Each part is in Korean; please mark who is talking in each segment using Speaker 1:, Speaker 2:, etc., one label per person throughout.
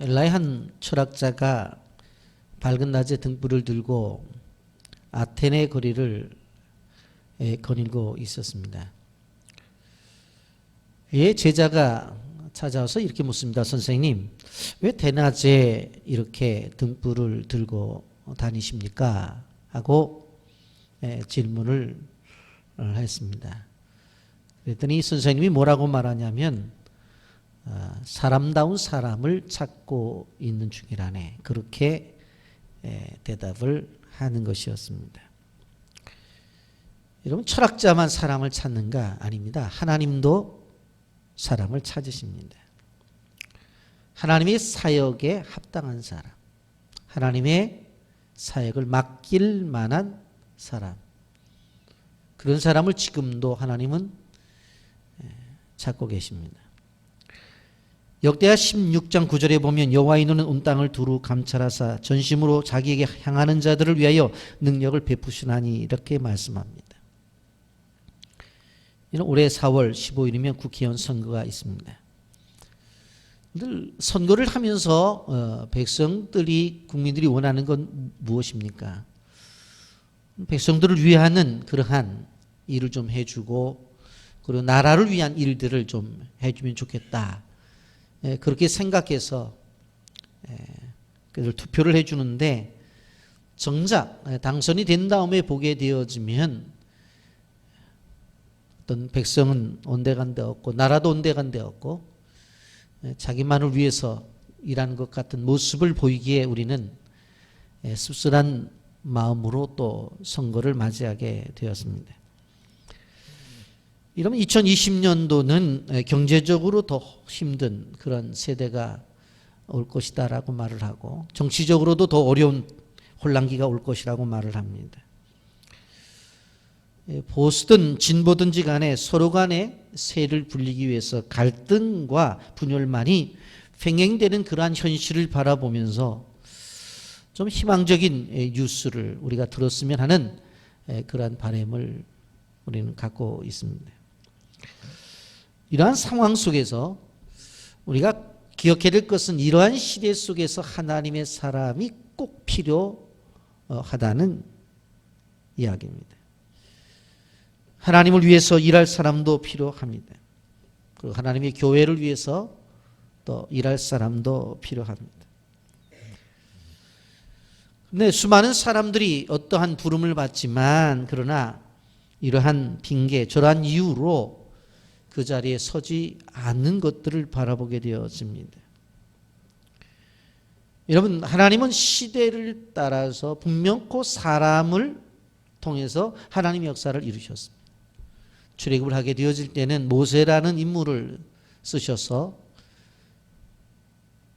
Speaker 1: 헬라의 한 철학자가 밝은 낮에 등불을 들고 아테네 거리를 거닐고 있었습니다. 예, 제자가 찾아와서 이렇게 묻습니다. 선생님, 왜 대낮에 이렇게 등불을 들고 다니십니까? 하고 질문을 했습니다. 그랬더니 선생님이 뭐라고 말하냐면 사람다운 사람을 찾고 있는 중이라네. 그렇게 대답을 하는 것이었습니다. 여러분, 철학자만 사람을 찾는가? 아닙니다. 하나님도 사람을 찾으십니다. 하나님의 사역에 합당한 사람, 하나님의 사역을 맡길 만한 사람, 그런 사람을 지금도 하나님은 찾고 계십니다. 역대하 16장 9절에 보면 여호와의 눈은 온 땅을 두루 감찰하사 전심으로 자기에게 향하는 자들을 위하여 능력을 베푸시나니 이렇게 말씀합니다. 올해 4월 15일이면 국회의원 선거가 있습니다. 늘 선거를 하면서 백성들이, 국민들이 원하는 건 무엇입니까? 백성들을 위하는 그러한 일을 좀 해주고, 그리고 나라를 위한 일들을 좀 해주면 좋겠다. 그렇게 생각해서 그들 투표를 해주는데, 정작 당선이 된 다음에 보게 되어지면 어떤 백성은 온데간데 없고 나라도 온데간데 없고 자기만을 위해서 일하는 것 같은 모습을 보이기에 우리는 씁쓸한 마음으로 또 선거를 맞이하게 되었습니다. 이러면 2020년도는 경제적으로 더 힘든 그런 세대가 올 것이다라고 말을 하고, 정치적으로도 더 어려운 혼란기가 올 것이라고 말을 합니다. 보수든 진보든지 간에 서로 간에 세를 불리기 위해서 갈등과 분열만이 횡행되는 그러한 현실을 바라보면서 좀 희망적인 뉴스를 우리가 들었으면 하는 그러한 바람을 우리는 갖고 있습니다. 이러한 상황 속에서 우리가 기억해야 될 것은, 이러한 시대 속에서 하나님의 사람이 꼭 필요하다는 이야기입니다. 하나님을 위해서 일할 사람도 필요합니다. 그리고 하나님의 교회를 위해서 또 일할 사람도 필요합니다. 근데 수많은 사람들이 어떠한 부름을 받지만, 그러나 이러한 핑계, 저러한 이유로 그 자리에 서지 않는 것들을 바라보게 되어집니다. 여러분, 하나님은 시대를 따라서 분명코 사람을 통해서 하나님의 역사를 이루셨습니다. 출애굽을 하게 되어질 때는 모세라는 인물을 쓰셔서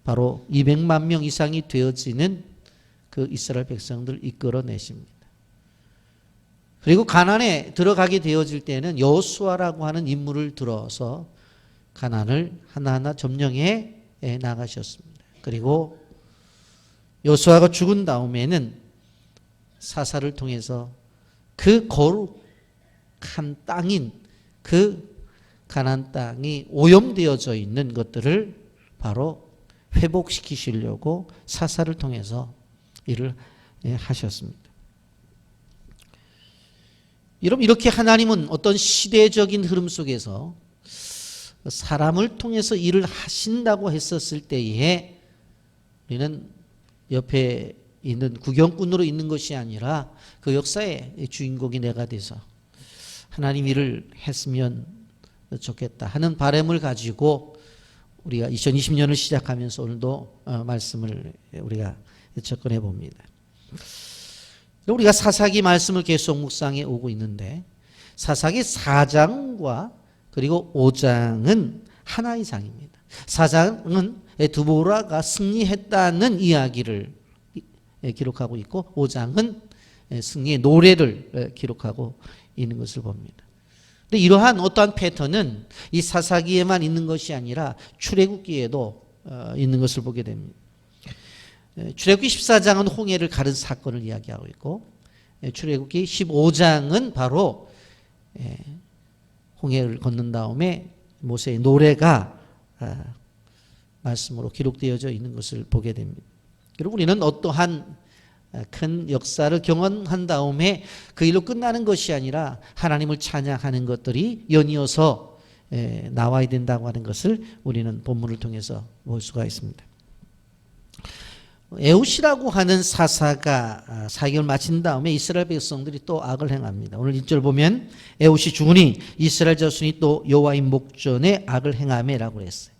Speaker 1: 바로 200만 명 이상이 되어지는 그 이스라엘 백성들을 이끌어내십니다. 그리고 가나안에 들어가게 되어질 때는 여호수아라고 하는 인물을 들어서 가나안을 하나하나 점령해 나가셨습니다. 그리고 여호수아가 죽은 다음에는 사사를 통해서 그 거룩한 땅인 그 가나안 땅이 오염되어져 있는 것들을 바로 회복시키시려고 사사를 통해서 일을 하셨습니다. 여러분, 이렇게 하나님은 어떤 시대적인 흐름 속에서 사람을 통해서 일을 하신다고 했었을 때에 우리는 옆에 있는 구경꾼으로 있는 것이 아니라 그 역사의 주인공이 내가 돼서 하나님 일을 했으면 좋겠다 하는 바람을 가지고 우리가 2020년을 시작하면서 오늘도 말씀을 우리가 접근해 봅니다. 우리가 사사기 말씀을 계속 묵상해 오고 있는데, 사사기 4장과 그리고 5장은 하나의 장입니다. 4장은 드보라가 승리했다는 이야기를 기록하고 있고, 5장은 승리의 노래를 기록하고 있는 것을 봅니다. 근데 이러한 어떠한 패턴은 이 사사기에만 있는 것이 아니라 출애굽기에도 있는 것을 보게 됩니다. 출애굽기 14장은 홍해를 가른 사건을 이야기하고 있고, 출애굽기 15장은 바로 홍해를 건넌 다음에 모세의 노래가 말씀으로 기록되어져 있는 것을 보게 됩니다. 그리고 우리는 어떠한 큰 역사를 경험한 다음에 그 일로 끝나는 것이 아니라 하나님을 찬양하는 것들이 연이어서 나와야 된다고 하는 것을 우리는 본문을 통해서 볼 수가 있습니다. 에훗이라고 하는 사사가 사역을 마친 다음에 이스라엘 백성들이 또 악을 행합니다. 오늘 1절 보면 에훗이 죽으니 이스라엘 자손이 또 여호와의 목전에 악을 행하매라고 했어요.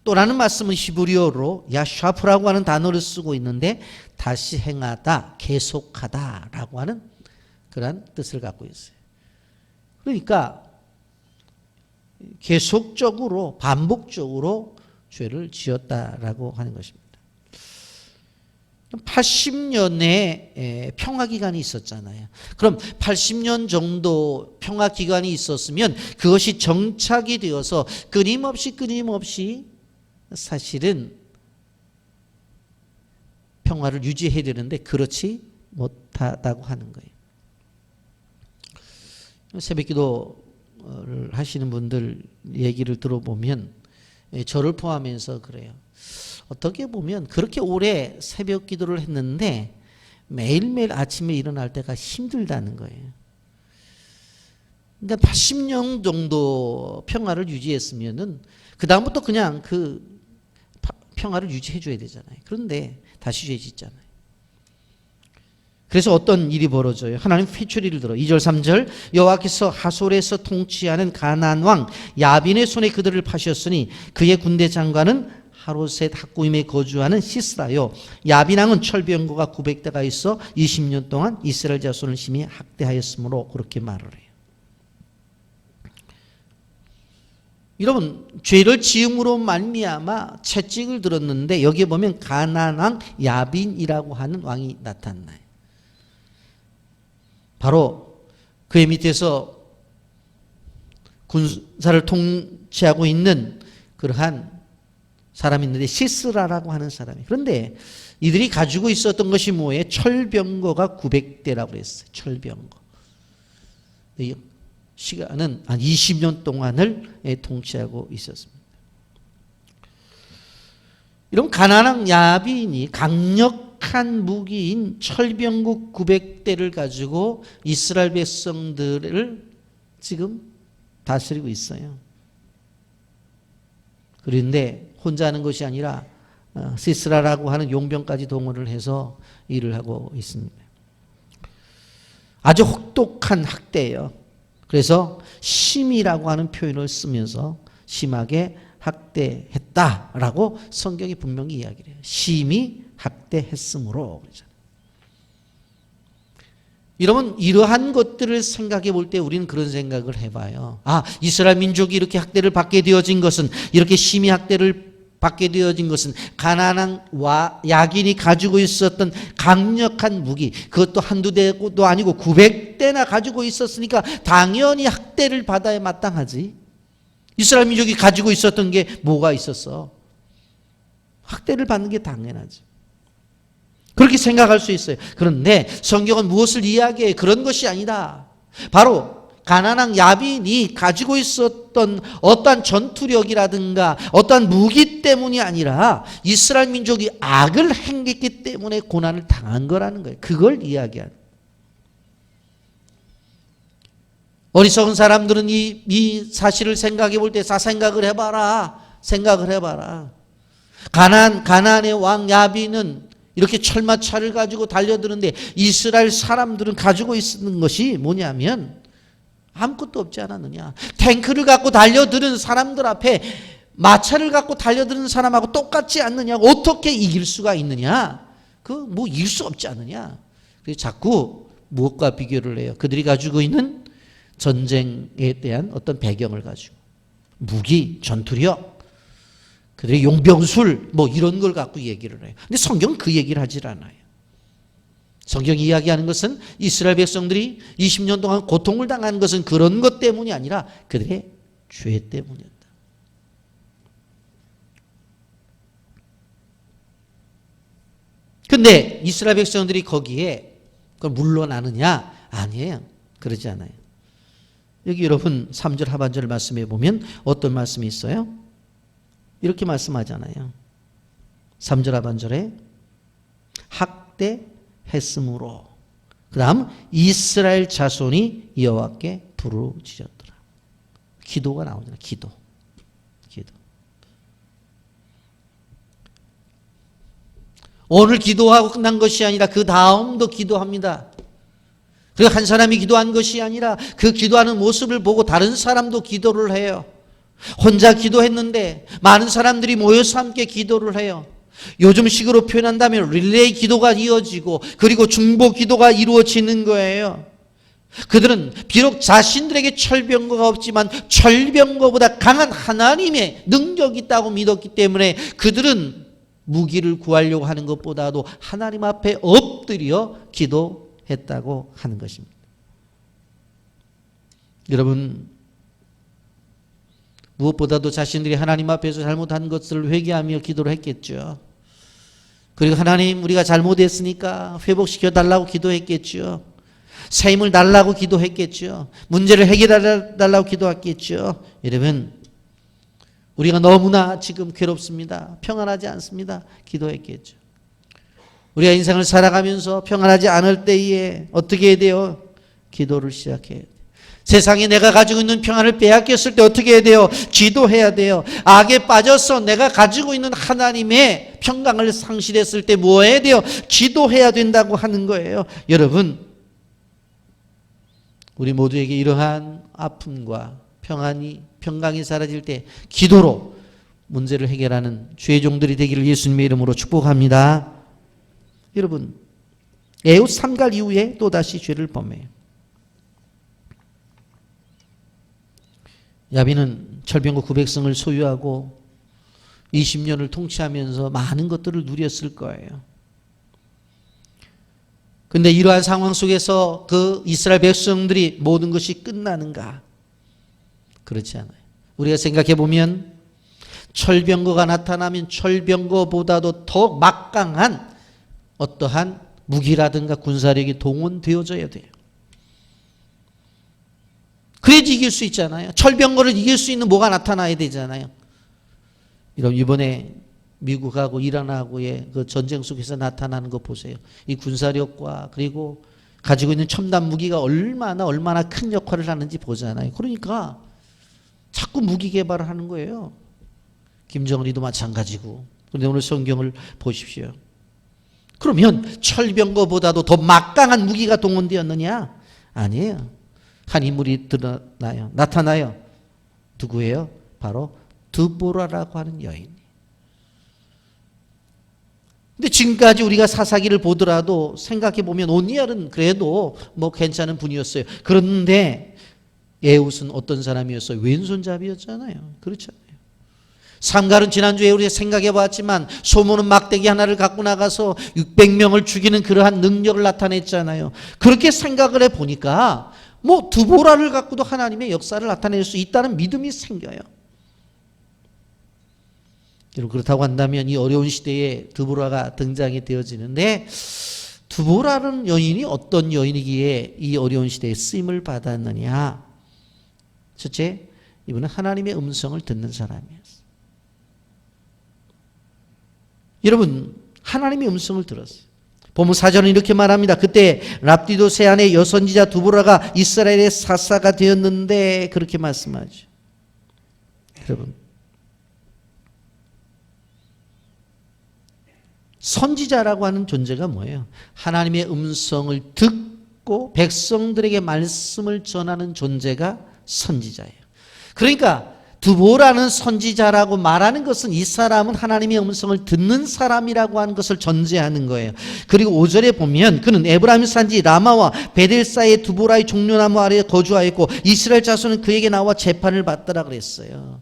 Speaker 1: 또라는 말씀은 히브리어로 야샤프라고 하는 단어를 쓰고 있는데 다시 행하다, 계속하다라고 하는 그런 뜻을 갖고 있어요. 그러니까 계속적으로 반복적으로 죄를 지었다라고 하는 것입니다. 80년의 평화기간이 있었잖아요. 그럼 80년 정도 평화기간이 있었으면 그것이 정착이 되어서 끊임없이 사실은 평화를 유지해야 되는데 그렇지 못하다고 하는 거예요. 새벽기도를 하시는 분들 얘기를 들어보면 저를 포함해서 그래요. 어떻게 보면 그렇게 오래 새벽 기도를 했는데 매일매일 아침에 일어날 때가 힘들다는 거예요. 그러니까 80년 정도 평화를 유지했으면은 그 다음부터 그냥 그 평화를 유지해 줘야 되잖아요. 그런데 다시 죄 짓잖아요. 그래서 어떤 일이 벌어져요. 하나님 회초리를 들어 2절 3절 여호와께서 하솔에서 통치하는 가나안 왕 야빈의 손에 그들을 파셨으니 그의 군대 장관은 하롯셋 학구임에 거주하는 시스라요. 야빈 왕은 철병거가 900대가 있어 20년 동안 이스라엘 자손을 심히 학대하였으므로 그렇게 말을 해요. 여러분 죄를 지음으로 말미암아 채찍을 들었는데 여기에 보면 가나안 왕 야빈이라고 하는 왕이 나타나요. 바로 그의 밑에서 군사를 통치하고 있는 그러한 사람이 있는데 시스라라고 하는 사람이. 그런데 이들이 가지고 있었던 것이 뭐예요? 철병거가 900대라고 했어요. 철병거. 이 시간은 한 20년 동안을 통치하고 있었습니다. 이런 가나안 야빈이 강력한 무기인 철병거 900대를 가지고 이스라엘 백성들을 지금 다스리고 있어요. 그런데 혼자 하는 것이 아니라 시스라라고 하는 용병까지 동원을 해서 일을 하고 있습니다. 아주 혹독한 학대예요. 그래서 심이라고 하는 표현을 쓰면서 심하게 학대했다라고 성경이 분명히 이야기를 해요. 심히 학대했으므로. 여러분 이러한 것들을 생각해 볼 때 우리는 그런 생각을 해봐요. 아, 이스라엘 민족이 이렇게 학대를 받게 되어진 것은, 이렇게 심히 학대를 받게 되어진 것은 가나안 야긴이 가지고 있었던 강력한 무기, 그것도 한두 대도 아니고 900대나 가지고 있었으니까 당연히 학대를 받아야 마땅하지. 이스라엘 민족이 가지고 있었던 게 뭐가 있었어? 학대를 받는 게 당연하지. 그렇게 생각할 수 있어요. 그런데 성경은 무엇을 이야기해? 그런 것이 아니다. 바로 가나안 야빈이 가지고 있었던 어떠한 전투력이라든가 어떠한 무기 때문이 아니라 이스라엘 민족이 악을 행했기 때문에 고난을 당한 거라는 거예요. 그걸 이야기하는. 어리석은 사람들은 이 사실을 생각해 볼 때 생각을 해봐라. 가나안의 왕 야빈은 이렇게 철마차를 가지고 달려드는데 이스라엘 사람들은 가지고 있는 것이 뭐냐면 아무것도 없지 않았느냐. 탱크를 갖고 달려드는 사람들 앞에 마차를 갖고 달려드는 사람하고 똑같지 않느냐. 어떻게 이길 수가 있느냐. 뭐 이길 수 없지 않느냐. 그래서 자꾸 무엇과 비교를 해요. 그들이 가지고 있는 전쟁에 대한 어떤 배경을 가지고 무기, 전투력, 그들의 용병술 뭐 이런 걸 갖고 얘기를 해요. 근데 성경은 그 얘기를 하질 않아요. 성경이 이야기하는 것은 이스라엘 백성들이 20년 동안 고통을 당한 것은 그런 것 때문이 아니라 그들의 죄 때문이었다. 근데 이스라엘 백성들이 거기에 그걸 물러나느냐? 아니에요. 그러지 않아요. 여기 여러분 3절 하반절 말씀해 보면 어떤 말씀이 있어요? 이렇게 말씀하잖아요. 3절 하반절에 학대했으므로, 그 다음 이스라엘 자손이 여호와께 부르짖었더라. 기도가 나오잖아요. 기도. 오늘 기도하고 끝난 것이 아니라 그 다음도 기도합니다. 그리고 한 사람이 기도한 것이 아니라 그 기도하는 모습을 보고 다른 사람도 기도를 해요. 혼자 기도했는데 많은 사람들이 모여서 함께 기도를 해요. 요즘식으로 표현한다면 릴레이 기도가 이어지고 그리고 중보 기도가 이루어지는 거예요. 그들은 비록 자신들에게 철병거가 없지만 철병거보다 강한 하나님의 능력이 있다고 믿었기 때문에 그들은 무기를 구하려고 하는 것보다도 하나님 앞에 엎드려 기도했다고 하는 것입니다. 여러분, 무엇보다도 자신들이 하나님 앞에서 잘못한 것을 회개하며 기도를 했겠죠. 그리고 하나님, 우리가 잘못했으니까 회복시켜 달라고 기도했겠죠. 새 힘을 달라고 기도했겠죠. 문제를 해결해 달라고 기도했겠죠. 여러분, 우리가 너무나 지금 괴롭습니다. 평안하지 않습니다. 기도했겠죠. 우리가 인생을 살아가면서 평안하지 않을 때에 어떻게 해야 돼요? 기도를 시작해야 돼요. 세상에 내가 가지고 있는 평안을 빼앗겼을 때 어떻게 해야 돼요? 기도해야 돼요. 악에 빠져서 내가 가지고 있는 하나님의 평강을 상실했을 때 뭐 해야 돼요? 기도해야 된다고 하는 거예요. 여러분, 우리 모두에게 이러한 아픔과 평강이 사라질 때 기도로 문제를 해결하는 주의 종들이 되기를 예수님의 이름으로 축복합니다. 여러분, 에웃 삼갈 이후에 또다시 죄를 범해요. 야빈은 철병거 900성을 소유하고 20년을 통치하면서 많은 것들을 누렸을 거예요. 그런데 이러한 상황 속에서 그 이스라엘 백성들이 모든 것이 끝나는가? 그렇지 않아요. 우리가 생각해 보면 철병거가 나타나면 철병거보다도 더 막강한 어떠한 무기라든가 군사력이 동원되어져야 돼요. 그래야지 이길 수 있잖아요. 철병거를 이길 수 있는 뭐가 나타나야 되잖아요. 이번에 미국하고 이란하고의 그 전쟁 속에서 나타나는 거 보세요. 이 군사력과 그리고 가지고 있는 첨단 무기가 얼마나 큰 역할을 하는지 보잖아요. 그러니까 자꾸 무기 개발을 하는 거예요. 김정은이도 마찬가지고. 그런데 오늘 성경을 보십시오. 그러면 철병거보다도 더 막강한 무기가 동원되었느냐? 아니에요. 한 인물이 나타나요. 누구예요? 바로 드보라라고 하는 여인. 근데 지금까지 우리가 사사기를 보더라도 생각해 보면 온니엘은 그래도 뭐 괜찮은 분이었어요. 그런데 에웃은 어떤 사람이었어요? 왼손잡이였잖아요. 그렇잖아요. 삼갈은 지난주에 우리가 생각해 봤지만 소모는 막대기 하나를 갖고 나가서 600명을 죽이는 그러한 능력을 나타냈잖아요. 그렇게 생각을 해 보니까 뭐 드보라를 갖고도 하나님의 역사를 나타낼 수 있다는 믿음이 생겨요. 그렇다고 한다면 이 어려운 시대에 드보라가 등장이 되어지는데 드보라는 여인이 어떤 여인이기에 이 어려운 시대에 쓰임을 받았느냐? 첫째, 이분은 하나님의 음성을 듣는 사람이었어요. 여러분, 하나님의 음성을 들었어요. 보면 4절은 이렇게 말합니다. 그때 랍디도 세안의 여선지자 드보라가 이스라엘의 사사가 되었는데, 그렇게 말씀하죠. 여러분, 선지자라고 하는 존재가 뭐예요? 하나님의 음성을 듣고 백성들에게 말씀을 전하는 존재가 선지자예요. 그러니까 드보라는 선지자라고 말하는 것은 이 사람은 하나님의 음성을 듣는 사람이라고 하는 것을 전제하는 거예요. 그리고 5절에 보면 그는 에브라임 산지 라마와 베델 사이의 드보라의 종려나무 아래에 거주하였고 이스라엘 자손은 그에게 나와 재판을 받더라 그랬어요.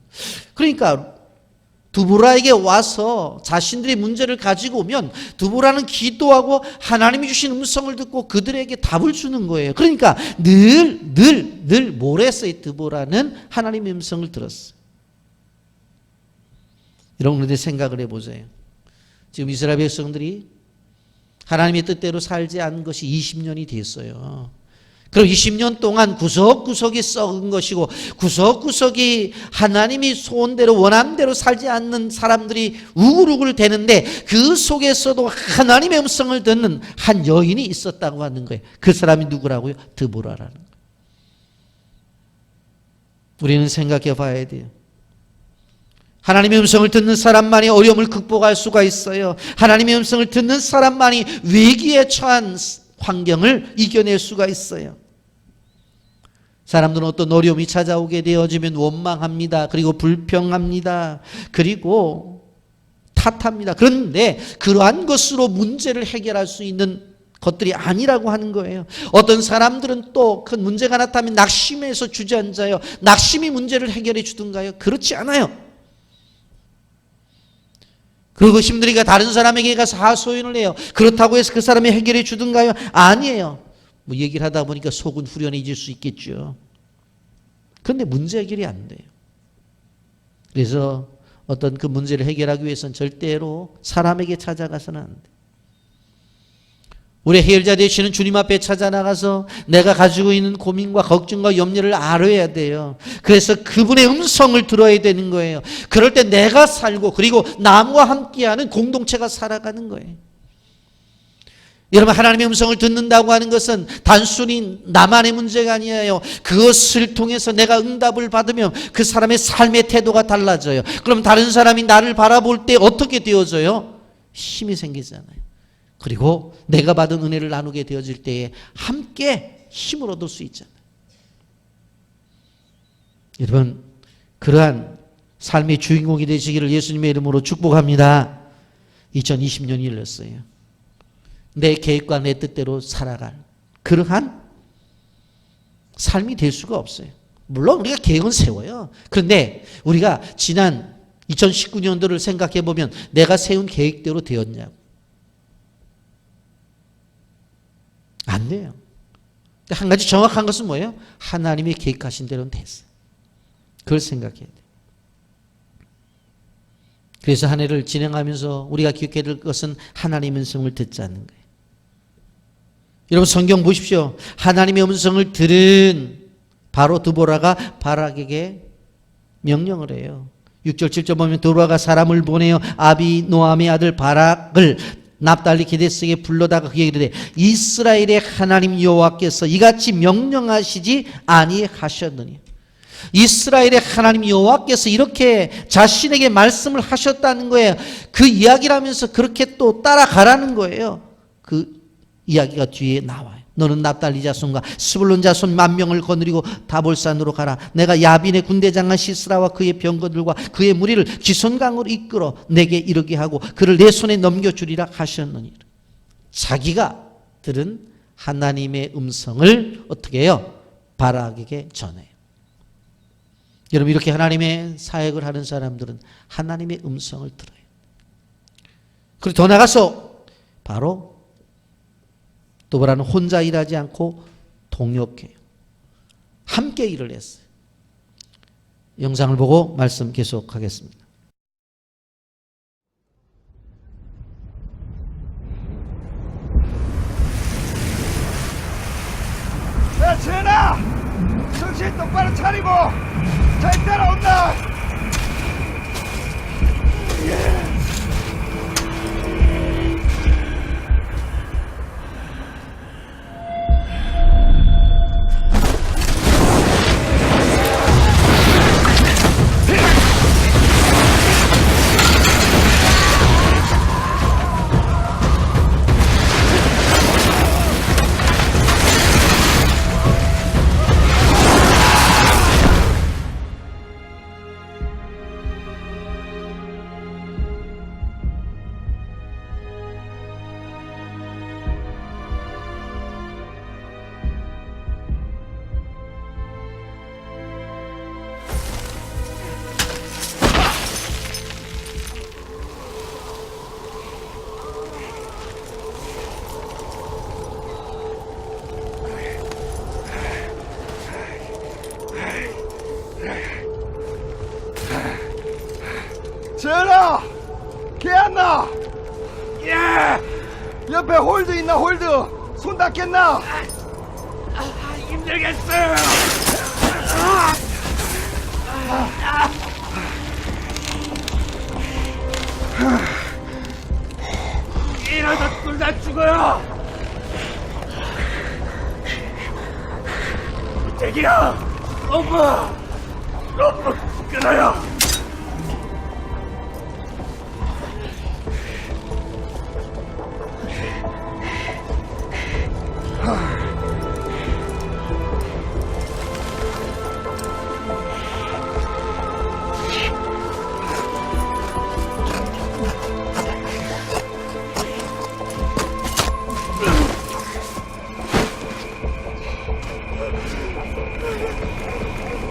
Speaker 1: 그러니까 드보라에게 와서 자신들의 문제를 가지고 오면 드보라는 기도하고 하나님이 주신 음성을 듣고 그들에게 답을 주는 거예요. 그러니까 늘 모레스의 드보라는 하나님의 음성을 들었어요. 여러분, 그런데 생각을 해보세요. 지금 이스라엘 백성들이 하나님의 뜻대로 살지 않은 것이 20년이 됐어요. 그럼 20년 동안 구석구석이 썩은 것이고 구석구석이 하나님이 소원대로 원함대로 살지 않는 사람들이 우글우글 대는데 그 속에서도 하나님의 음성을 듣는 한 여인이 있었다고 하는 거예요. 그 사람이 누구라고요? 드보라라는 거예요. 우리는 생각해 봐야 돼요. 하나님의 음성을 듣는 사람만이 어려움을 극복할 수가 있어요. 하나님의 음성을 듣는 사람만이 위기에 처한 환경을 이겨낼 수가 있어요. 사람들은 어떤 어려움이 찾아오게 되어지면 원망합니다. 그리고 불평합니다. 그리고 탓합니다. 그런데 그러한 것으로 문제를 해결할 수 있는 것들이 아니라고 하는 거예요. 어떤 사람들은 또 큰 문제가 나타나면 낙심해서 주저앉아요. 낙심이 문제를 해결해 주든가요? 그렇지 않아요. 그리고 힘드니까 다른 사람에게 가서 하소연을 해요. 그렇다고 해서 그 사람이 해결해 주든가요? 아니에요. 뭐 얘기를 하다 보니까 속은 후련해질 수 있겠죠. 그런데 문제 해결이 안 돼요. 그래서 어떤 그 문제를 해결하기 위해서는 절대로 사람에게 찾아가서는 안 돼요. 우리 해결자 되시는 주님 앞에 찾아 나가서 내가 가지고 있는 고민과 걱정과 염려를 알아야 돼요. 그래서 그분의 음성을 들어야 되는 거예요. 그럴 때 내가 살고 그리고 남과 함께하는 공동체가 살아가는 거예요. 여러분, 하나님의 음성을 듣는다고 하는 것은 단순히 나만의 문제가 아니에요. 그것을 통해서 내가 응답을 받으면 그 사람의 삶의 태도가 달라져요. 그럼 다른 사람이 나를 바라볼 때 어떻게 되어져요? 힘이 생기잖아요. 그리고 내가 받은 은혜를 나누게 되어질 때에 함께 힘을 얻을 수 있잖아요. 여러분, 그러한 삶의 주인공이 되시기를 예수님의 이름으로 축복합니다. 2020년이 열렸어요. 내 계획과 내 뜻대로 살아갈 그러한 삶이 될 수가 없어요. 물론 우리가 계획은 세워요. 그런데 우리가 지난 2019년도를 생각해 보면 내가 세운 계획대로 되었냐고. 안 돼요. 한 가지 정확한 것은 뭐예요? 하나님이 계획하신 대로는 됐어요. 그걸 생각해야 돼요. 그래서 한 해를 진행하면서 우리가 기억해야 될 것은 하나님의 음성을 듣자는 거예요. 여러분, 성경 보십시오. 하나님의 음성을 들은 바로 드보라가 바락에게 명령을 해요. 6절 7절 보면 드보라가 사람을 보내어 아비노함의 아들 바락을 납달리 게데스에게 불러다가 그에게 이르되 이스라엘의 하나님 여호와께서 이같이 명령하시지 아니하셨느니. 이스라엘의 하나님 여호와께서 이렇게 자신에게 말씀을 하셨다는 거예요. 그 이야기를 하면서 그렇게 또 따라가라는 거예요. 그 이야기가 뒤에 나와요. 너는 납달리 자손과 스불론 자손 10,000명을 거느리고 다볼산으로 가라. 내가 야빈의 군대장관 시스라와 그의 병거들과 그의 무리를 기손강으로 이끌어 내게 이르게 하고 그를 내 손에 넘겨주리라 하셨느니라. 자기가 들은 하나님의 음성을 어떻게 해요? 바락에게 전해요. 여러분, 이렇게 하나님의 사역을 하는 사람들은 하나님의 음성을 들어요. 그리고 더 나가서 바로 드보라는 혼자 일하지 않고 동역해요. 함께 일을 했어요. 영상을 보고 말씀 계속하겠습니다.
Speaker 2: 야, 지은아! 정신 똑바로 차리고 잘 따라온다! 전하! 개안나! 예! 옆에 홀드 있나 홀드? 손 닿겠나? 되겠어요. 이러다 둘 다 죽어요. 무태기야, 로프 끊어요.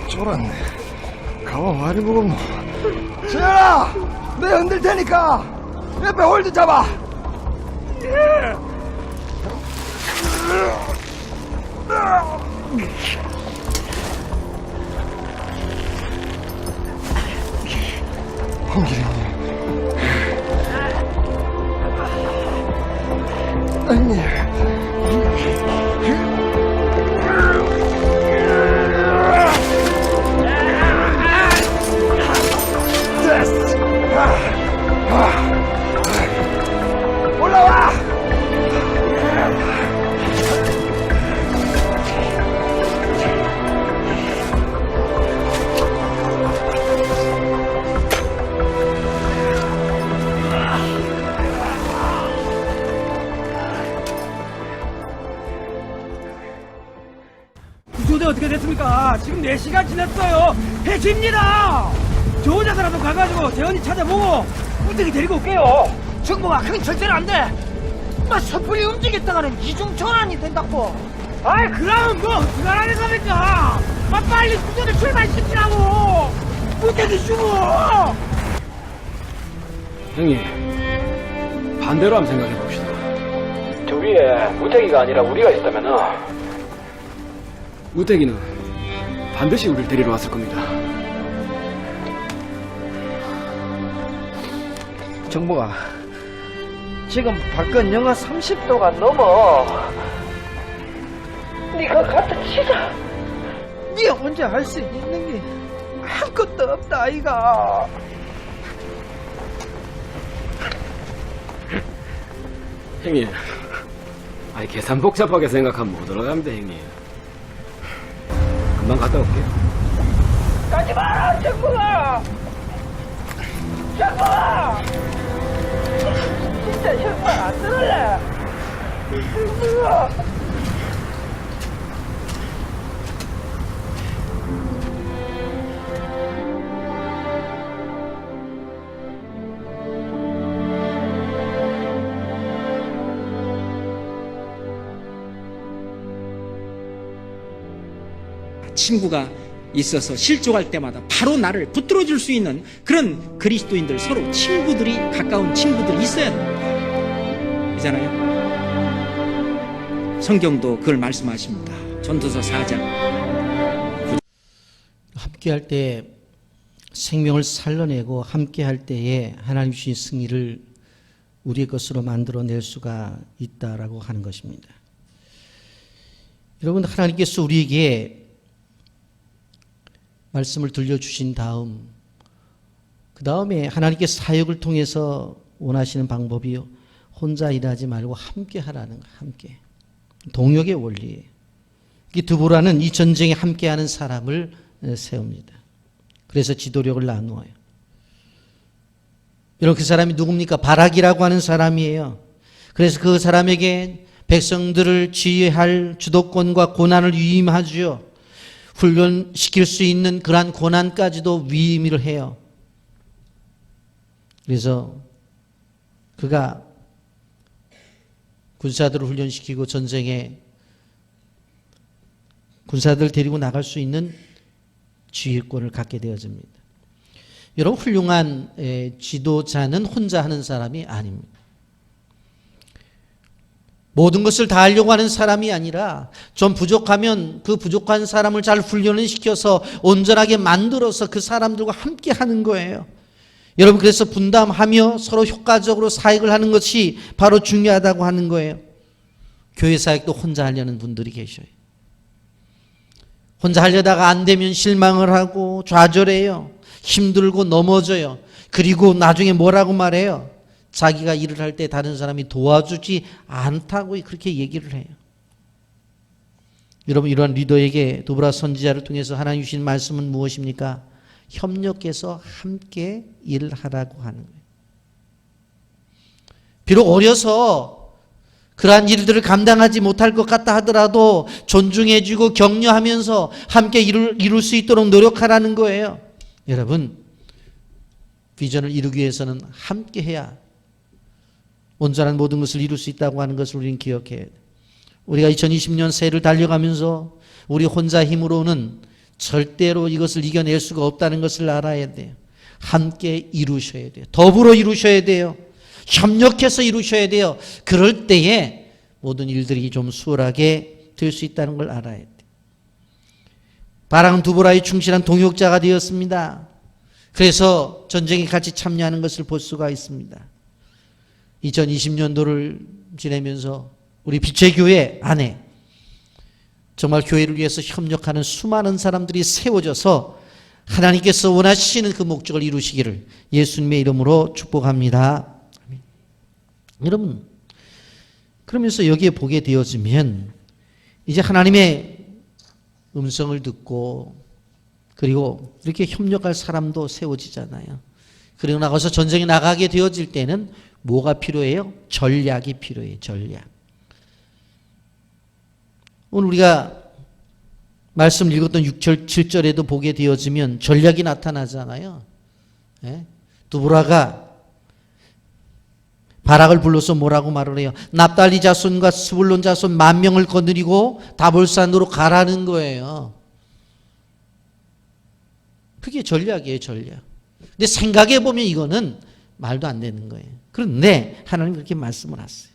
Speaker 3: 쫄았네. 가방 많이 먹었노.
Speaker 2: 재현아, 내가 흔들 테니까 옆에 홀드 잡아.
Speaker 3: 홍길이 형님.
Speaker 2: 올라와.
Speaker 4: 구조대 어떻게 됐습니까? 지금 4시간 지났어요. 해집니다. 저 혼자서라도 가가지고 재현이 찾아보고 무대기 데리고 올게요.
Speaker 5: 정보가 그건 절대로 안 돼. 섣불리 움직였다가는 이중 전환이 된다고.
Speaker 4: 아이 그러면 뭐 어떻게 하라는 겁니까? 빨리 구조대 출발시키라고. 무대기 주고.
Speaker 6: 형님, 반대로 한번 생각해 봅시다. 저 위에 무태기가 아니라 우리가 있다면은 무태기는 반드시 우리를 데리러 왔을 겁니다.
Speaker 5: 정보가 지금 밖은 영하 30도가 넘어. 네가 갖다 치자. 네 혼자 할 수 있는 게 아무것도 없다 아이가.
Speaker 6: 형님, 아니 계산 복잡하게 생각하면 못 올라갑니다, 형님. 금방 갔다 올게요.
Speaker 5: 가지마 정보가. 정보가. 진짜 정말 안 들을래. 정보가.
Speaker 7: 친구가 있어서 실족할 때마다 바로 나를 붙들어 줄 수 있는 그런 그리스도인들, 서로 친구들이, 가까운 친구들이 있어야 됩니다. 그잖아요. 성경도 그걸 말씀하십니다. 전도서 4장.
Speaker 1: 함께할 때 생명을 살려내고 함께할 때에 하나님 주신 승리를 우리의 것으로 만들어낼 수가 있다라고 하는 것입니다. 여러분, 하나님께서 우리에게 말씀을 들려주신 다음, 그 다음에 하나님께서 사역을 통해서 원하시는 방법이 혼자 일하지 말고 함께 하라는 거예요. 함께. 동역의 원리예요. 이 드보라는 이 전쟁에 함께하는 사람을 세웁니다. 그래서 지도력을 나누어요. 여러분, 그 사람이 누굽니까? 바락이라고 하는 사람이에요. 그래서 그 사람에게 백성들을 지휘할 주도권과 고난을 위임하죠. 훈련시킬 수 있는 그러한 고난까지도 위임을 해요. 그래서 그가 군사들을 훈련시키고 전쟁에 군사들을 데리고 나갈 수 있는 지휘권을 갖게 되어집니다. 여러분, 훌륭한 지도자는 혼자 하는 사람이 아닙니다. 모든 것을 다 하려고 하는 사람이 아니라 좀 부족하면 그 부족한 사람을 잘 훈련을 시켜서 온전하게 만들어서 그 사람들과 함께 하는 거예요. 여러분, 그래서 분담하며 서로 효과적으로 사역을 하는 것이 바로 중요하다고 하는 거예요. 교회 사역도 혼자 하려는 분들이 계셔요. 혼자 하려다가 안 되면 실망을 하고 좌절해요. 힘들고 넘어져요. 그리고 나중에 뭐라고 말해요? 자기가 일을 할 때 다른 사람이 도와주지 않다고 그렇게 얘기를 해요. 여러분, 이러한 리더에게 두브라 선지자를 통해서 하나님 주신 말씀은 무엇입니까? 협력해서 함께 일하라고 하는 거예요. 비록 어려서 그러한 일들을 감당하지 못할 것 같다 하더라도 존중해주고 격려하면서 함께 이룰 수 있도록 노력하라는 거예요. 여러분, 비전을 이루기 위해서는 함께 해야 온전한 모든 것을 이룰 수 있다고 하는 것을 우리는 기억해야 돼요. 우리가 2020년 새해를 달려가면서 우리 혼자 힘으로는 절대로 이것을 이겨낼 수가 없다는 것을 알아야 돼요. 함께 이루셔야 돼요. 더불어 이루셔야 돼요. 협력해서 이루셔야 돼요. 그럴 때에 모든 일들이 좀 수월하게 될 수 있다는 걸 알아야 돼요. 바락은 두보라의 충실한 동역자가 되었습니다. 그래서 전쟁에 같이 참여하는 것을 볼 수가 있습니다. 2020년도를 지내면서 우리 빛의 교회 안에 정말 교회를 위해서 협력하는 수많은 사람들이 세워져서 하나님께서 원하시는 그 목적을 이루시기를 예수님의 이름으로 축복합니다. 여러분, 그러면서 여기에 보게 되어지면 이제 하나님의 음성을 듣고 그리고 이렇게 협력할 사람도 세워지잖아요. 그리고 나가서 전쟁에 나가게 되어질 때는 뭐가 필요해요? 전략이 필요해요. 전략. 오늘 우리가 말씀 읽었던 6절, 7절에도 보게 되어지면 전략이 나타나잖아요. 예? 두보라가 바락을 불러서 뭐라고 말을 해요? 납달리 자손과 스불론 자손 10,000명을 거느리고 다볼산으로 가라는 거예요. 그게 전략이에요, 전략. 근데 생각해 보면 이거는 말도 안 되는 거예요. 그런데 하나님 그렇게 말씀을 하세요.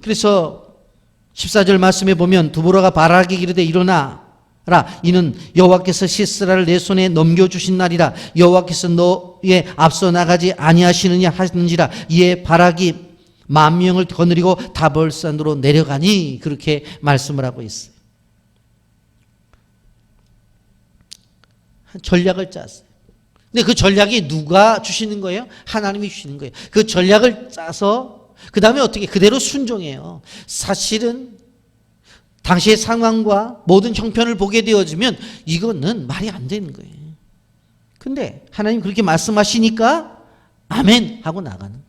Speaker 1: 그래서 14절 말씀에 보면 두보라가 바락에게 이르되 일어나라. 이는 여호와께서 시스라를 내 손에 넘겨주신 날이라. 여호와께서 너의 앞서 나가지 아니하시느냐 하는지라. 이에 바락이 10,000명을 거느리고 다볼산으로 내려가니 그렇게 말씀을 하고 있어요. 전략을 짰어요. 근데 그 전략이 누가 주시는 거예요? 하나님이 주시는 거예요. 그 전략을 짜서 그 다음에 어떻게 그대로 순종해요. 사실은 당시의 상황과 모든 형편을 보게 되어지면 이거는 말이 안 되는 거예요. 근데 하나님 그렇게 말씀하시니까 아멘 하고 나가는 거예요.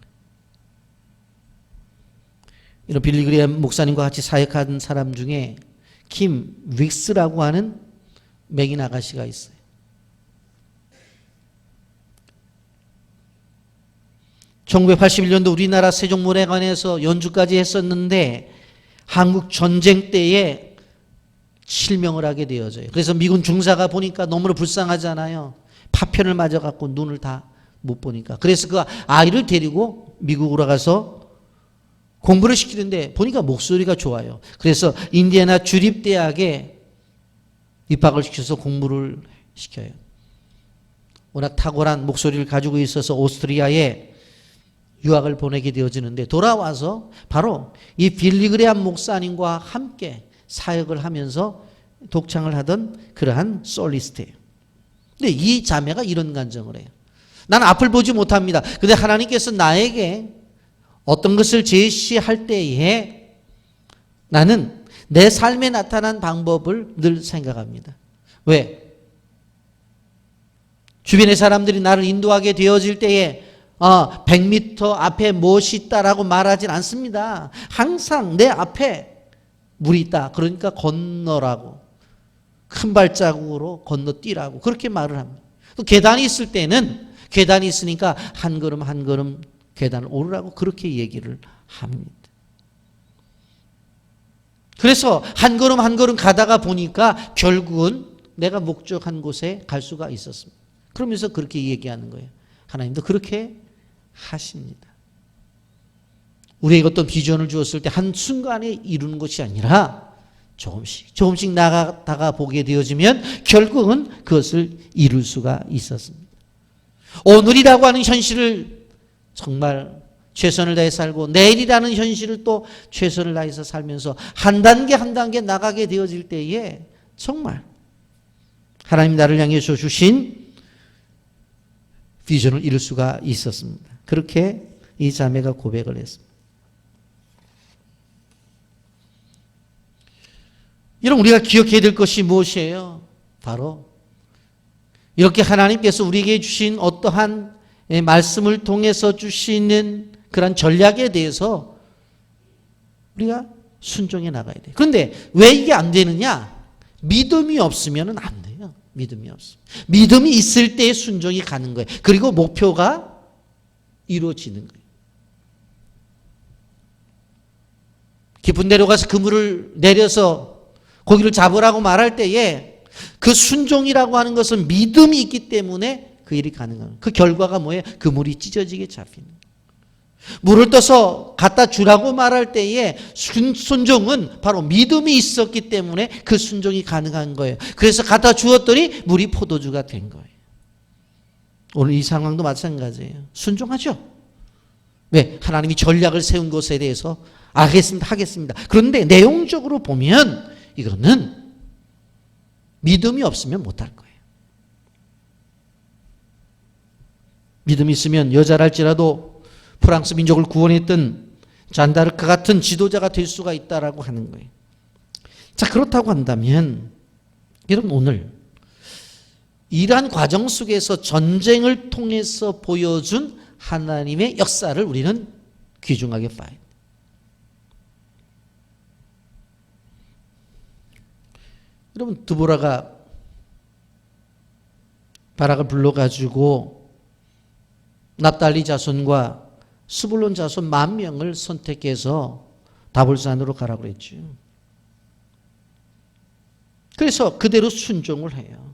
Speaker 1: 이런 빌리그레암 목사님과 같이 사역한 사람 중에 킴 윅스라고 하는 맥인 아가씨가 있어요. (1981년도) 우리나라 세종문화관에서 연주까지 했었는데 한국 전쟁 때에 실명을 하게 되어져요. 그래서 미군 중사가 보니까 너무나 불쌍하잖아요. 파편을 맞아갖고 눈을 다 못 보니까. 그래서 그 아이를 데리고 미국으로 가서 공부를 시키는데 보니까 목소리가 좋아요. 그래서 인디애나 주립대학에 입학을 시켜서 공부를 시켜요. 워낙 탁월한 목소리를 가지고 있어서 오스트리아에 유학을 보내게 되어지는데 돌아와서 바로 이 빌리그레암 목사님과 함께 사역을 하면서 독창을 하던 그러한 솔리스트예요. 근데 이 자매가 이런 간증을 해요. 나는 앞을 보지 못합니다. 근데 하나님께서 나에게 어떤 것을 제시할 때에 나는 내 삶에 나타난 방법을 늘 생각합니다. 왜? 주변의 사람들이 나를 인도하게 되어질 때에 100m 앞에 무엇이 있다라고 말하진 않습니다. 항상 내 앞에 물이 있다. 그러니까 건너라고. 큰 발자국으로 건너뛰라고. 그렇게 말을 합니다. 또 계단이 있을 때는 계단이 있으니까 한 걸음 한 걸음 계단을 오르라고 그렇게 얘기를 합니다. 그래서 한 걸음 한 걸음 가다가 보니까 결국은 내가 목적한 곳에 갈 수가 있었습니다. 그러면서 그렇게 얘기하는 거예요. 하나님도 그렇게 하십니다. 우리에게 어떤 비전을 주었을 때 한순간에 이루는 것이 아니라 조금씩 나가다가 보게 되어지면 결국은 그것을 이룰 수가 있었습니다. 오늘이라고 하는 현실을 정말 최선을 다해 살고 내일이라는 현실을 또 최선을 다해서 살면서 한 단계 한 단계 나가게 되어질 때에 정말 하나님 나를 향해서 주신 비전을 이룰 수가 있었습니다. 그렇게 이 자매가 고백을 했습니다. 여러분, 우리가 기억해야 될 것이 무엇이에요? 바로 이렇게 하나님께서 우리에게 주신 어떠한 말씀을 통해서 주시는 그런 전략에 대해서 우리가 순종해 나가야 돼요. 그런데 왜 이게 안 되느냐? 믿음이 없으면 안 돼요. 믿음이 없어. 믿음이 있을 때 순종이 가는 거예요. 그리고 목표가 이루어지는 거예요. 깊은 데로 가서 그물을 내려서 고기를 잡으라고 말할 때에 그 순종이라고 하는 것은 믿음이 있기 때문에 그 일이 가능한, 그 결과가 뭐예요? 그물이 찢어지게 잡히는. 물을 떠서 갖다 주라고 말할 때에 순종은 바로 믿음이 있었기 때문에 그 순종이 가능한 거예요. 그래서 갖다 주었더니 물이 포도주가 된 거예요. 오늘 이 상황도 마찬가지예요. 순종하죠. 왜? 하나님이 전략을 세운 것에 대해서 알겠습니다, 하겠습니다. 그런데 내용적으로 보면 이거는 믿음이 없으면 못할 거예요. 믿음이 있으면 여자랄지라도 프랑스 민족을 구원했던 잔다르크 같은 지도자가 될 수가 있다라고 하는 거예요. 자, 그렇다고 한다면 여러분, 오늘 이러한 과정 속에서 전쟁을 통해서 보여준 하나님의 역사를 우리는 귀중하게 봐야 돼요. 여러분, 드보라가 바락을 불러가지고 납달리 자손과 스불론 자손 10,000명을 선택해서 다볼산으로 가라고 그랬죠. 그래서 그대로 순종을 해요.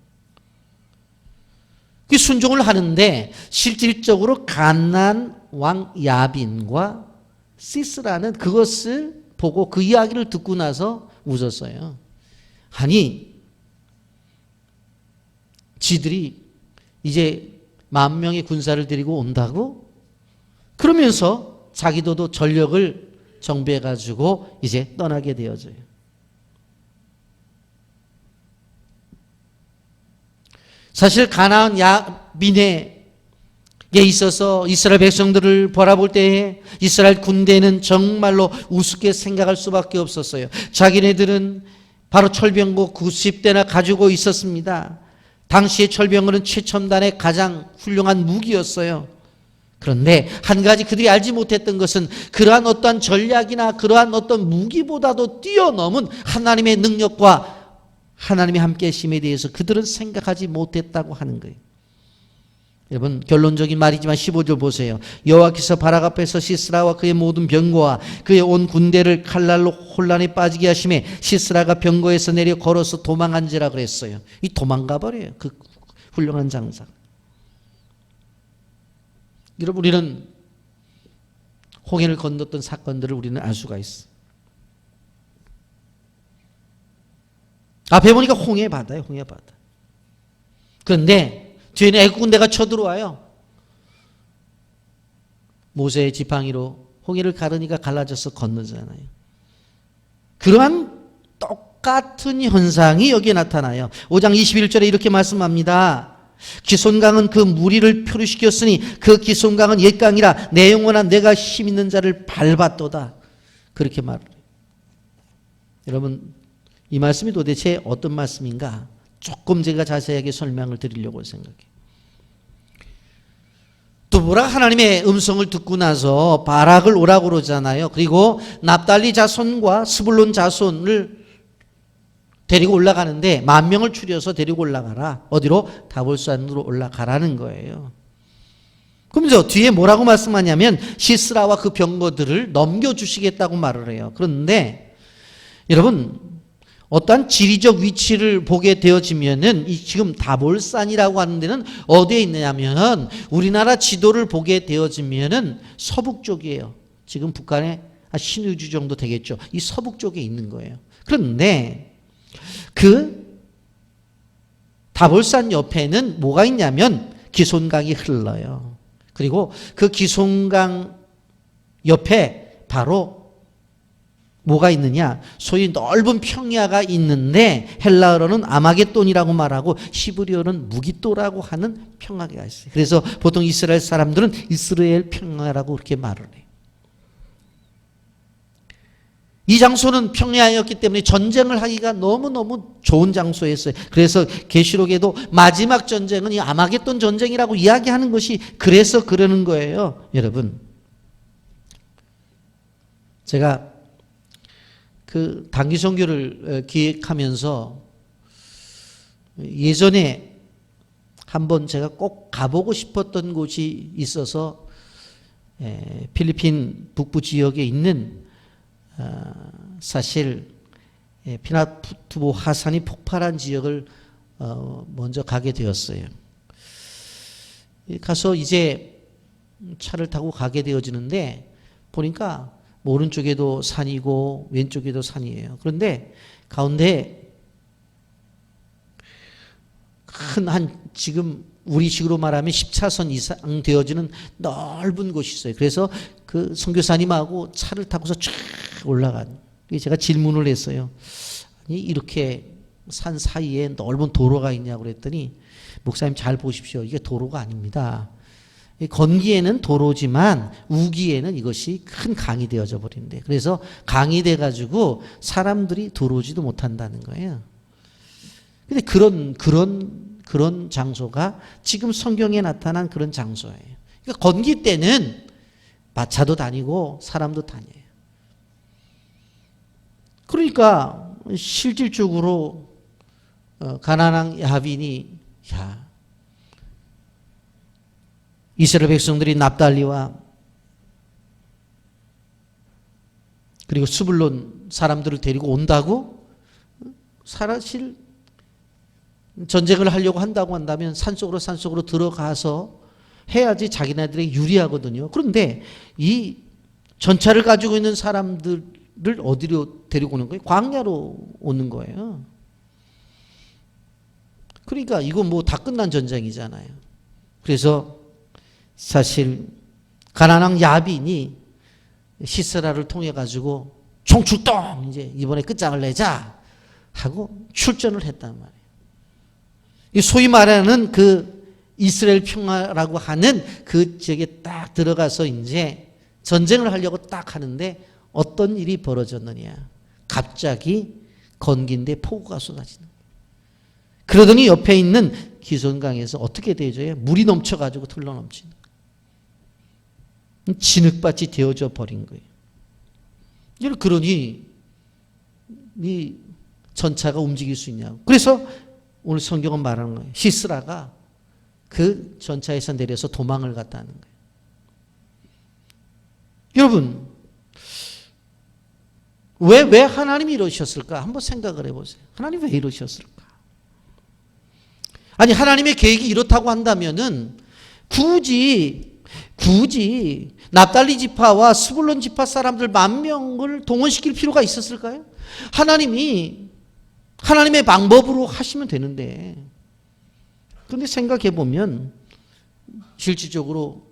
Speaker 1: 그 순종을 하는데 실질적으로 갓난 왕 야빈과 시스라는 그것을 보고 그 이야기를 듣고 나서 웃었어요. 아니, 지들이 이제 10,000명의 군사를 데리고 온다고? 그러면서 자기도도 전력을 정비해가지고 이제 떠나게 되어져요. 사실 가나안 야빈에 있어서 이스라엘 백성들을 바라볼 때에 이스라엘 군대는 정말로 우습게 생각할 수밖에 없었어요. 자기네들은 바로 철병고 90대나 가지고 있었습니다. 당시의 철병거는 최첨단의 가장 훌륭한 무기였어요. 그런데 한 가지 그들이 알지 못했던 것은 그러한 어떠한 전략이나 그러한 어떤 무기보다도 뛰어넘은 하나님의 능력과 하나님의 함께 하심에 대해서 그들은 생각하지 못했다고 하는 거예요. 여러분, 결론적인 말이지만 15절 보세요. 여호와께서 바락 앞에서 시스라와 그의 모든 병거와 그의 온 군대를 칼날로 혼란에 빠지게 하심에 시스라가 병거에서 내려 걸어서 도망한지라 그랬어요. 이 도망가 버려요. 그 훌륭한 장사. 여러분, 우리는 홍해를 건넜던 사건들을 우리는 알 수가 있어요. 앞에 보니까 홍해 바다예요. 홍해 바다. 그런데 뒤에는 애국 군대가 쳐들어와요. 모세의 지팡이로 홍해를 가르니까 갈라져서 건너잖아요. 그러한 똑같은 현상이 여기에 나타나요. 5장 21절에 이렇게 말씀합니다. 기손강은 그 무리를 표류시켰으니 그 기손강은 옛강이라 내 영혼아 내가 힘 있는 자를 밟았도다. 그렇게 말해요. 여러분, 이 말씀이 도대체 어떤 말씀인가? 조금 제가 자세하게 설명을 드리려고 생각해요. 드보라가 하나님의 음성을 듣고 나서 바락을 오라고 그러잖아요. 그리고 납달리 자손과 스불론 자손을 데리고 올라가는데 10,000명을 추려서 데리고 올라가라. 어디로? 다볼산으로 올라가라는 거예요. 그러면서 뒤에 뭐라고 말씀하냐면 시스라와 그 병거들을 넘겨주시겠다고 말을 해요. 그런데 여러분, 어떠한 지리적 위치를 보게 되어지면은 이 지금 다볼산이라고 하는 데는 어디에 있느냐면 우리나라 지도를 보게 되어지면은 서북 쪽이에요. 지금 북한의 신의주 정도 되겠죠. 이 서북 쪽에 있는 거예요. 그런데 그 다볼산 옆에는 뭐가 있냐면 기손강이 흘러요. 그리고 그 기손강 옆에 바로 뭐가 있느냐? 소위 넓은 평야가 있는데 헬라어로는 아마겟돈이라고 말하고 히브리어는 무기또라고 하는 평야가 있어요. 그래서 보통 이스라엘 사람들은 이스라엘 평야라고 그렇게 말을 해요. 이 장소는 평야였기 때문에 전쟁을 하기가 너무너무 좋은 장소였어요. 그래서 계시록에도 마지막 전쟁은 이 아마겟돈 전쟁이라고 이야기하는 것이 그래서 그러는 거예요. 여러분, 제가 그 단기 선교를 기획하면서 예전에 한번 제가 꼭 가보고 싶었던 곳이 있어서 필리핀 북부 지역에 있는 사실 피나투보 화산이 폭발한 지역을 먼저 가게 되었어요. 가서 이제 차를 타고 가게 되어지는데 보니까 오른쪽에도 산이고 왼쪽에도 산이에요. 그런데 가운데 큰 지금 우리식으로 말하면 10차선 이상 되어지는 넓은 곳이 있어요. 그래서 그 선교사님하고 차를 타고서 쫙 올라간. 제가 질문을 했어요. 아니 이렇게 산 사이에 넓은 도로가 있냐고 그랬더니 목사님 잘 보십시오. 이게 도로가 아닙니다. 건기에는 도로지만 우기에는 이것이 큰 강이 되어져 버린대. 그래서 강이 돼 가지고 사람들이 들어오지도 못한다는 거예요. 근데 그런 장소가 지금 성경에 나타난 그런 장소예요. 그러니까 건기 때는 마차도 다니고 사람도 다녀요. 그러니까 실질적으로 가나안 야빈이 이스라엘 백성들이 납달리와 그리고 스불론 사람들을 데리고 온다고 사실 전쟁을 하려고 한다고 한다면 산속으로 들어가서 해야지 자기네들에게 유리하거든요. 그런데 이 전차를 가지고 있는 사람들을 어디로 데리고 오는 거예요? 광야로 오는 거예요. 그러니까 이거 뭐 다 끝난 전쟁이잖아요. 그래서 사실 가나안 야빈이 시스라를 통해 가지고 총출동 이제 이번에 끝장을 내자 하고 출전을 했단 말이에요. 이 소위 말하는 그 이스라엘 평화라고 하는 그 지역에 딱 들어가서 이제 전쟁을 하려고 딱 하는데 어떤 일이 벌어졌느냐? 갑자기 건기인데 폭우가 쏟아지는 거예요. 그러더니 옆에 있는 기손강에서 어떻게 되죠? 물이 넘쳐가지고 흘러넘치는 거예요. 진흙밭이 되어져 버린 거예요. 그러니 이 전차가 움직일 수 있냐고. 그래서 오늘 성경은 말하는 거예요. 시스라가 그 전차에서 내려서 도망을 갔다는 거예요. 여러분, 왜 하나님이 이러셨을까? 한번 생각을 해보세요. 하나님 왜 이러셨을까? 아니, 하나님의 계획이 이렇다고 한다면은 굳이 납달리 지파와 스불론 지파 사람들 10,000명을 동원시킬 필요가 있었을까요? 하나님의 방법으로 하시면 되는데. 그런데 생각해 보면 실질적으로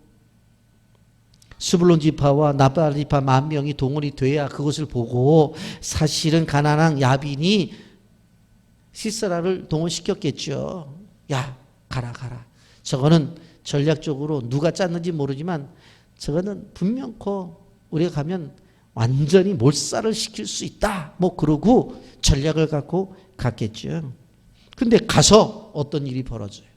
Speaker 1: 스불론 지파와 납달리 지파 10,000명이 동원이 돼야 그것을 보고 사실은 가나안 야빈이 시스라를 동원시켰겠죠. 야, 가라. 저거는 전략적으로 누가 짰는지 모르지만 저거는 분명코 우리가 가면 완전히 몰살을 시킬 수 있다. 뭐 그러고 전략을 갖고 갔겠죠. 근데 가서 어떤 일이 벌어져요?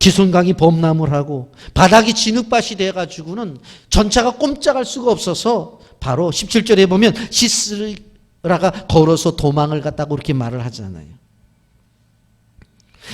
Speaker 1: 기손강이 범람을 하고 바닥이 진흙밭이 돼가지고는 전차가 꼼짝할 수가 없어서 바로 17절에 보면 시스라가 걸어서 도망을 갔다고 그렇게 말을 하잖아요.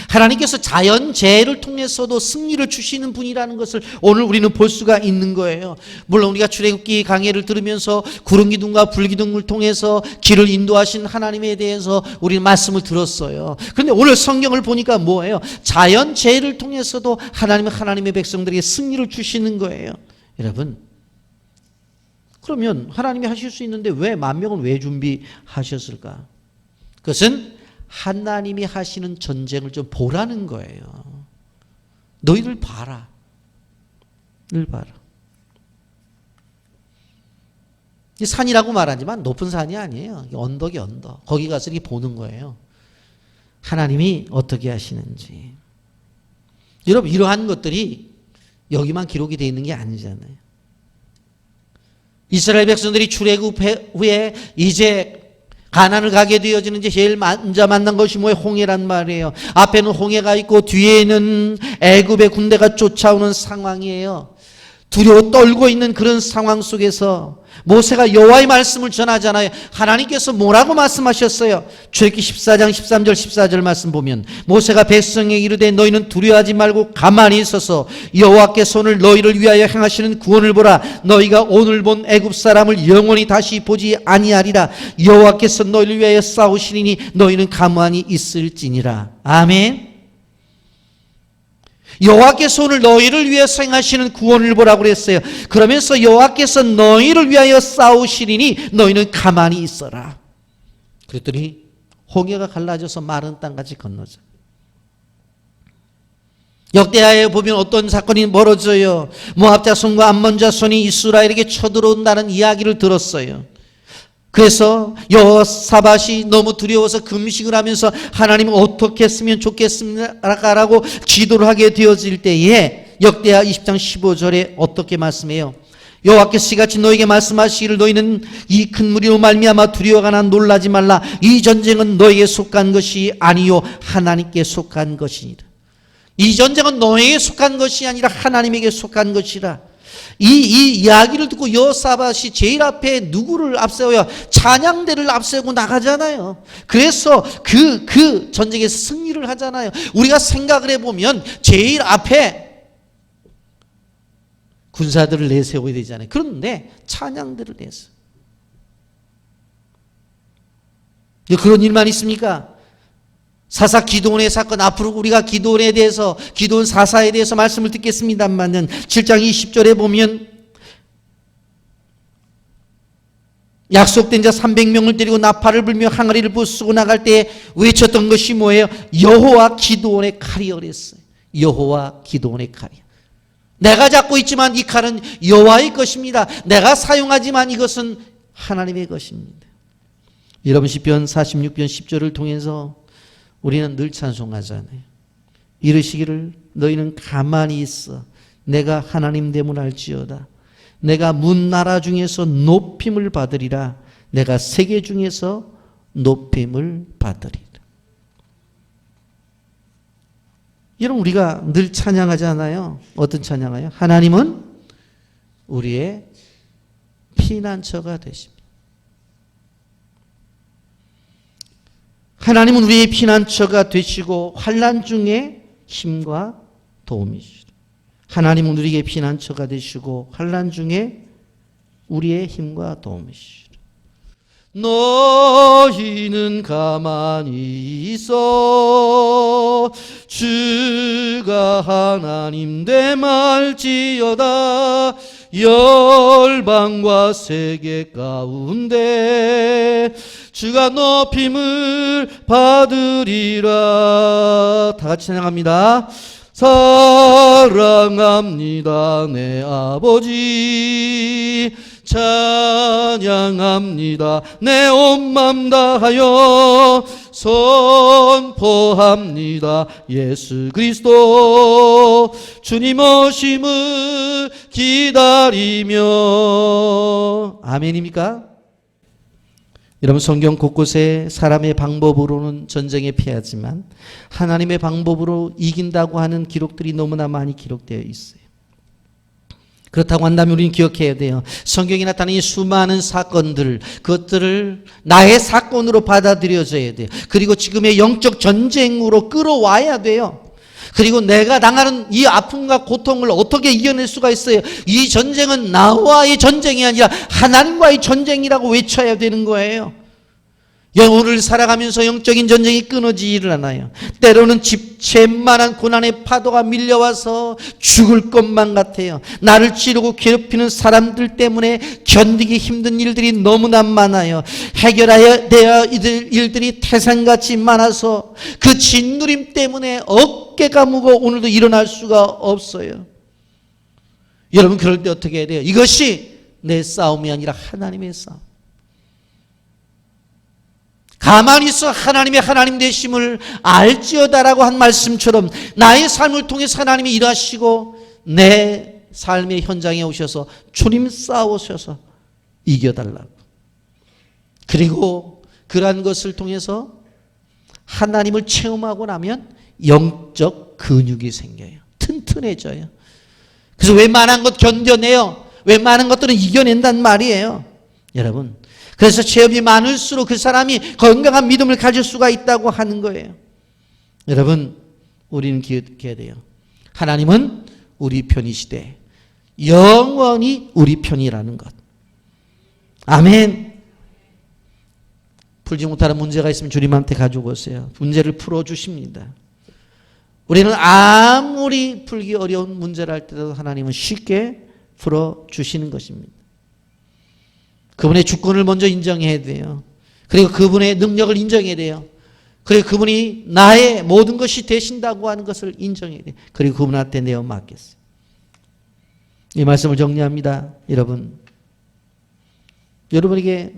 Speaker 1: 하나님께서 자연재해를 통해서도 승리를 주시는 분이라는 것을 오늘 우리는 볼 수가 있는 거예요. 물론 우리가 출애굽기 강해를 들으면서 구름기둥과 불기둥을 통해서 길을 인도하신 하나님에 대해서 우리는 말씀을 들었어요. 그런데 오늘 성경을 보니까 뭐예요? 자연재해를 통해서도 하나님의 백성들에게 승리를 주시는 거예요. 여러분, 그러면 하나님이 하실 수 있는데 왜 10,000명은 왜 준비하셨을까? 그것은 하나님이 하시는 전쟁을 좀 보라는 거예요. 너희들 봐라. 봐라. 이 산이라고 말하지만 높은 산이 아니에요. 언덕이 언덕. 거기 가서 이렇게 보는 거예요. 하나님이 어떻게 하시는지. 여러분, 이러한 것들이 여기만 기록이 되어 있는 게 아니잖아요. 이스라엘 백성들이 출애굽 후에 이제 가나안을 가게 되어지는 이제 제일 먼저 만난 것이 뭐예요? 홍해란 말이에요. 앞에는 홍해가 있고 뒤에는 애굽의 군대가 쫓아오는 상황이에요. 두려워 떨고 있는 그런 상황 속에서 모세가 여호와의 말씀을 전하잖아요. 하나님께서 뭐라고 말씀하셨어요? 출애굽기 14장 13절 14절 말씀 보면 모세가 백성에게 이르되 너희는 두려워하지 말고 가만히 있어서 여호와께서 오늘 너희를 위하여 행하시는 구원을 보라. 너희가 오늘 본 애굽 사람을 영원히 다시 보지 아니하리라. 여호와께서 너희를 위하여 싸우시리니 너희는 가만히 있을지니라. 아멘. 여호와께서 오늘 너희를 위해서 행하시는 구원을 보라고 그랬어요. 그러면서 여호와께서 너희를 위하여 싸우시리니 너희는 가만히 있어라. 그랬더니 홍해가 갈라져서 마른 땅같이 건너져. 역대하에 보면 어떤 사건이 벌어져요. 모압 자손과 암몬 자손이 이스라엘에게 쳐들어온다는 이야기를 들었어요. 그래서 여호사밧이 너무 두려워서 금식을 하면서 하나님은 어떻게 했으면 좋겠습니까라고 기도를 하게 되어질 때에 역대하 20장 15절에 어떻게 말씀해요? 여호와께서 이같이 너에게 말씀하시기를 너희는 이 큰 무리로 말미암아 두려워하나 놀라지 말라. 이 전쟁은 너에게 속한 것이 아니요 하나님께 속한 것이니라. 이 전쟁은 너에게 속한 것이 아니라 하나님에게 속한 것이라. 이 이야기를 듣고 여호사밧이 제일 앞에 누구를 앞세워요? 찬양대를 앞세우고 나가잖아요. 그래서 그 전쟁에서 승리를 하잖아요. 우리가 생각을 해보면 제일 앞에 군사들을 내세워야 되잖아요. 그런데 찬양대를 내세워. 그런 일만 있습니까? 사사 기드온의 사건, 앞으로 우리가 기드온에 대해서, 기드온 사사에 대해서 말씀을 듣겠습니다만은 7장 20절에 보면 약속된 자 300명을 데리고 나팔을 불며 항아리를 부수고 나갈 때 외쳤던 것이 뭐예요? 여호와 기드온의 칼이여 그랬어요. 여호와 기드온의 칼이요. 내가 잡고 있지만 이 칼은 여호와의 것입니다. 내가 사용하지만 이것은 하나님의 것입니다. 여러분, 시편 46편 10절을 통해서 우리는 늘 찬송하잖아요. 이르시기를 너희는 가만히 있어 내가 하나님 됨을 알지어다. 내가 문나라 중에서 높임을 받으리라. 내가 세계 중에서 높임을 받으리라. 여러분, 우리가 늘 찬양하잖아요. 어떤 찬양이에요? 하나님은 우리의 피난처가 되십니다. 하나님은 우리의 피난처가 되시고 환난 중에 힘과 도움이시라. 하나님은 우리에게 피난처가 되시고 환난 중에 우리의 힘과 도움이시라. 너희는 가만히 있어 주가 하나님 됨알지어다. 열방과 세계 가운데 주가 높임을 받으리라. 다 같이 찬양합니다. 사랑합니다 내 아버지, 찬양합니다 내 온 맘 다하여, 선포합니다 예수 그리스도, 주님 오심을 기다리며. 아멘입니까? 여러분, 성경 곳곳에 사람의 방법으로는 전쟁에 패하지만 하나님의 방법으로 이긴다고 하는 기록들이 너무나 많이 기록되어 있어요. 그렇다고 한다면 우리는 기억해야 돼요. 성경에 나타나는 이 수많은 사건들, 그것들을 나의 사건으로 받아들여져야 돼요. 그리고 지금의 영적 전쟁으로 끌어와야 돼요. 그리고 내가 당하는 이 아픔과 고통을 어떻게 이겨낼 수가 있어요? 이 전쟁은 나와의 전쟁이 아니라 하나님과의 전쟁이라고 외쳐야 되는 거예요. 영혼을 살아가면서 영적인 전쟁이 끊어지지를 않아요. 때로는 집채만한 고난의 파도가 밀려와서 죽을 것만 같아요. 나를 찌르고 괴롭히는 사람들 때문에 견디기 힘든 일들이 너무나 많아요. 해결해야 될 일들이 태산같이 많아서 그 짓누림 때문에 어깨가 무거워 오늘도 일어날 수가 없어요. 여러분 그럴 때 어떻게 해야 돼요? 이것이 내 싸움이 아니라 하나님의 싸움. 가만히 있어 하나님 되심을 알지어다라고 한 말씀처럼 나의 삶을 통해서 하나님이 일하시고 내 삶의 현장에 오셔서 주님 싸우셔서 이겨달라고. 그리고 그러한 것을 통해서 하나님을 체험하고 나면 영적 근육이 생겨요. 튼튼해져요. 그래서 웬만한 것 견뎌내요. 웬만한 것들은 이겨낸단 말이에요. 여러분, 그래서 체험이 많을수록 그 사람이 건강한 믿음을 가질 수가 있다고 하는 거예요. 여러분, 우리는 기억해야 돼요. 하나님은 우리 편이시되 영원히 우리 편이라는 것. 아멘. 풀지 못하는 문제가 있으면 주님한테 가지고 오세요. 문제를 풀어주십니다. 우리는 아무리 풀기 어려운 문제를 할 때도 하나님은 쉽게 풀어주시는 것입니다. 그분의 주권을 먼저 인정해야 돼요. 그리고 그분의 능력을 인정해야 돼요. 그리고 그분이 나의 모든 것이 되신다고 하는 것을 인정해야 돼요. 그리고 그분한테 내어 맡겼어요. 이 말씀을 정리합니다. 여러분에게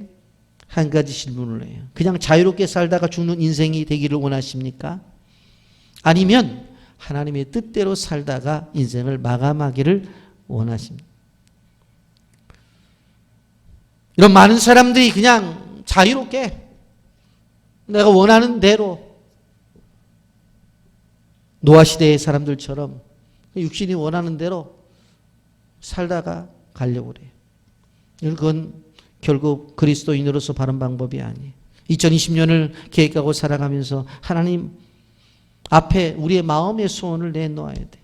Speaker 1: 한 가지 질문을 해요. 그냥 자유롭게 살다가 죽는 인생이 되기를 원하십니까? 아니면 하나님의 뜻대로 살다가 인생을 마감하기를 원하십니까? 이런 많은 사람들이 그냥 자유롭게 내가 원하는 대로 노아시대의 사람들처럼 육신이 원하는 대로 살다가 가려고 그래요. 그건 결국 그리스도인으로서 바른 방법이 아니에요. 2020년을 계획하고 살아가면서 하나님 앞에 우리의 마음의 소원을 내놓아야 돼.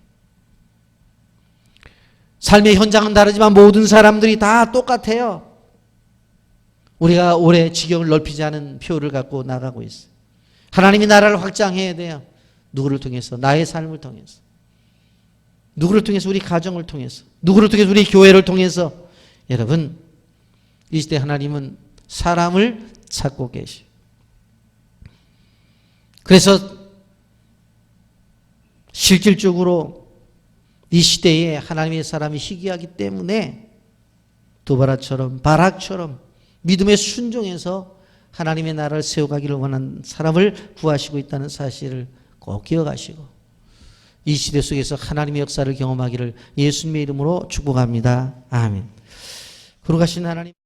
Speaker 1: 삶의 현장은 다르지만 모든 사람들이 다 똑같아요. 우리가 올해 지경을 넓히지 않은 표를 갖고 나가고 있어요. 하나님이 나라를 확장해야 돼요. 누구를 통해서? 나의 삶을 통해서. 누구를 통해서? 우리 가정을 통해서. 누구를 통해서? 우리 교회를 통해서. 여러분, 이 시대 하나님은 사람을 찾고 계셔. 그래서 실질적으로 이 시대에 하나님의 사람이 희귀하기 때문에 도바라처럼 바락처럼 믿음에 순종해서 하나님의 나라를 세워가기를 원하는 사람을 구하시고 있다는 사실을 꼭 기억하시고 이 시대 속에서 하나님의 역사를 경험하기를 예수님의 이름으로 축복합니다. 아멘. 거룩하신 하나님.